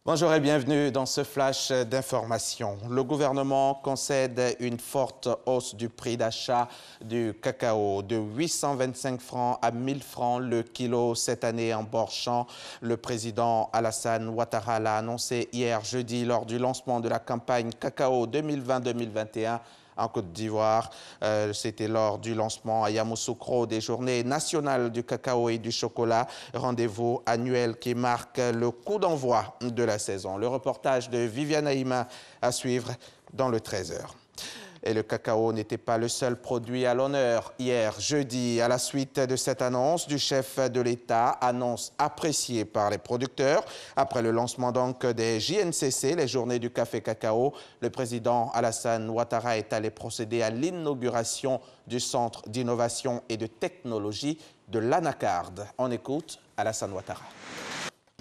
Bonjour et bienvenue dans ce flash d'information. Le gouvernement concède une forte hausse du prix d'achat du cacao de 825 francs à 1000 francs le kilo cette année en bord champ. Le président Alassane Ouattara l'a annoncé hier jeudi lors du lancement de la campagne cacao 2020-2021 en Côte d'Ivoire. C'était lors du lancement à Yamoussoukro des Journées nationales du cacao et du chocolat, rendez-vous annuel qui marque le coup d'envoi de la saison. Le reportage de Viviane Haïma à suivre dans le 13h. Et le cacao n'était pas le seul produit à l'honneur. Hier, jeudi, à la suite de cette annonce du chef de l'État, annonce appréciée par les producteurs. Après le lancement donc des JNCC, les journées du café cacao, le président Alassane Ouattara est allé procéder à l'inauguration du centre d'innovation et de technologie de l'Anacarde. On écoute Alassane Ouattara.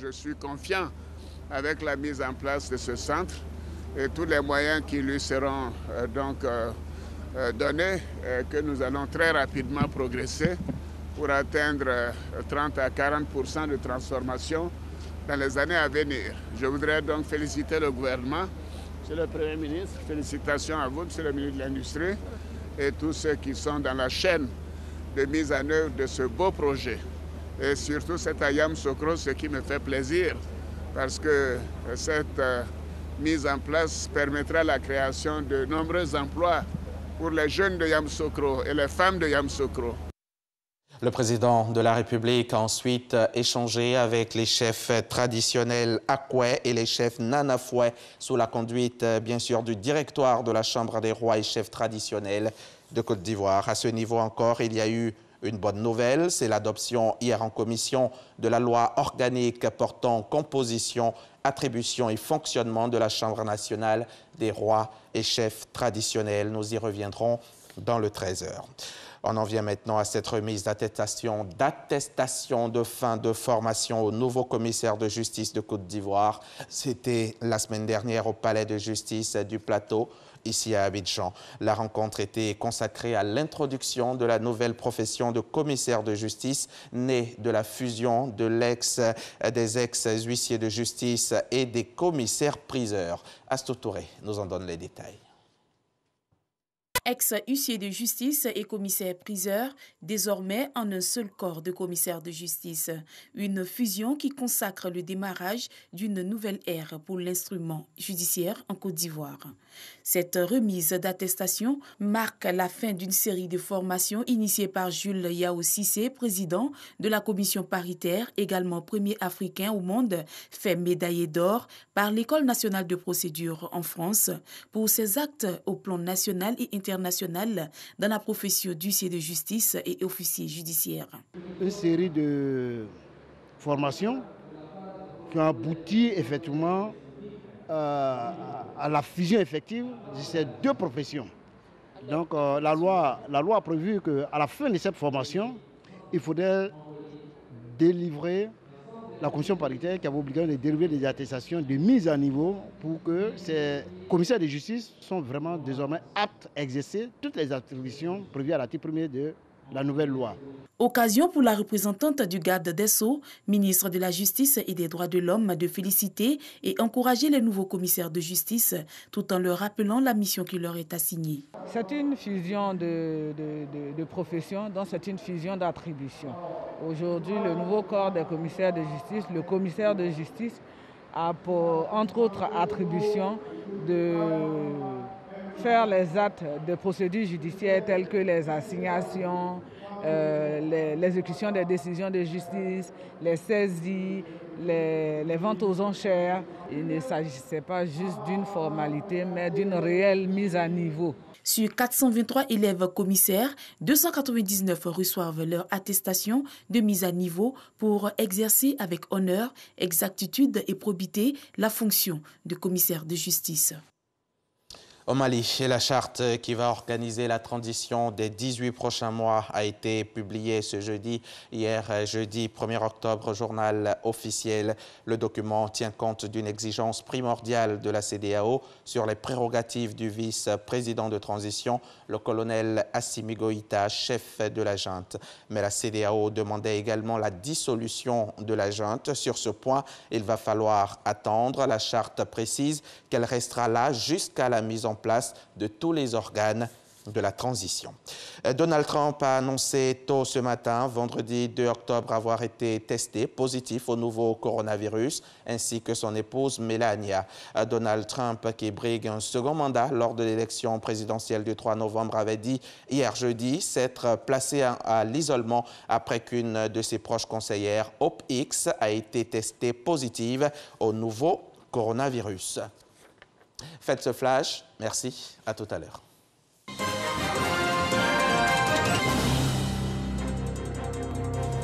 Je suis confiant avec la mise en place de ce centre et tous les moyens qui lui seront donnés, que nous allons très rapidement progresser pour atteindre 30 à 40% de transformation dans les années à venir. Je voudrais donc féliciter le gouvernement, Monsieur le Premier ministre, félicitations à vous, Monsieur le ministre de l'Industrie, et tous ceux qui sont dans la chaîne de mise en œuvre de ce beau projet. Et surtout cet à Yamoussoukro, ce qui me fait plaisir, parce que cette mise en place permettra la création de nombreux emplois pour les jeunes de Yamoussoukro et les femmes de Yamoussoukro. Le président de la République a ensuite échangé avec les chefs traditionnels Akwe et les chefs Nanafoué sous la conduite, bien sûr, du directoire de la Chambre des rois et chefs traditionnels de Côte d'Ivoire. À ce niveau encore, il y a eu une bonne nouvelle, c'est l'adoption hier en commission de la loi organique portant composition, attribution et fonctionnement de la Chambre nationale des rois et chefs traditionnels. Nous y reviendrons dans le 13h. On en vient maintenant à cette remise d'attestation de fin de formation au nouveau commissaire de justice de Côte d'Ivoire. C'était la semaine dernière au palais de justice du Plateau, ici à Abidjan. La rencontre était consacrée à l'introduction de la nouvelle profession de commissaire de justice, née de la fusion des ex-huissiers de justice et des commissaires-priseurs. Astou Touré nous en donne les détails. Ex-huissier de justice et commissaire-priseur, désormais en un seul corps de commissaire de justice. Une fusion qui consacre le démarrage d'une nouvelle ère pour l'instrument judiciaire en Côte d'Ivoire. Cette remise d'attestation marque la fin d'une série de formations initiées par Jules Yao Cissé, président de la commission paritaire, également premier africain au monde, fait médaillé d'or par l'École nationale de procédure en France pour ses actes au plan national et international dans la profession d'huissier de justice et officier judiciaire. Une série de formations qui ont abouti effectivement à la fusion effective de ces deux professions. Donc la loi a prévu qu'à la fin de cette formation, il faudrait délivrer la commission paritaire qui avait obligé de délivrer des attestations de mise à niveau pour que ces commissaires de justice sont vraiment désormais aptes à exercer toutes les attributions prévues à l'article 1er de la nouvelle loi. Occasion pour la représentante du garde des Sceaux, ministre de la Justice et des Droits de l'Homme, de féliciter et encourager les nouveaux commissaires de justice tout en leur rappelant la mission qui leur est assignée. C'est une fusion de professions, donc c'est une fusion d'attributions. Aujourd'hui, le nouveau corps des commissaires de justice, le commissaire de justice, a pour, entre autres attributions, de faire les actes de procédures judiciaires telles que les assignations, l'exécution des décisions de justice, les saisies, les ventes aux enchères. Il ne s'agissait pas juste d'une formalité, mais d'une réelle mise à niveau. Sur 423 élèves commissaires, 299 reçoivent leur attestation de mise à niveau pour exercer avec honneur, exactitude et probité la fonction de commissaire de justice. Au Mali, la charte qui va organiser la transition des 18 prochains mois a été publiée ce jeudi. Hier, jeudi 1er octobre, journal officiel. Le document tient compte d'une exigence primordiale de la CEDEAO sur les prérogatives du vice-président de transition, le colonel Assimi Goïta, chef de la junte. Mais la CEDEAO demandait également la dissolution de la junte. Sur ce point, il va falloir attendre. La charte précise qu'elle restera là jusqu'à la mise en place de tous les organes de la transition. Donald Trump a annoncé tôt ce matin, vendredi 2 octobre, avoir été testé positif au nouveau coronavirus, ainsi que son épouse Melania. Donald Trump, qui brigue un second mandat lors de l'élection présidentielle du 3 novembre, avait dit hier jeudi s'être placé à l'isolement après qu'une de ses proches conseillères, Hope Hicks, a été testée positive au nouveau coronavirus. Faites ce flash. Merci. À tout à l'heure.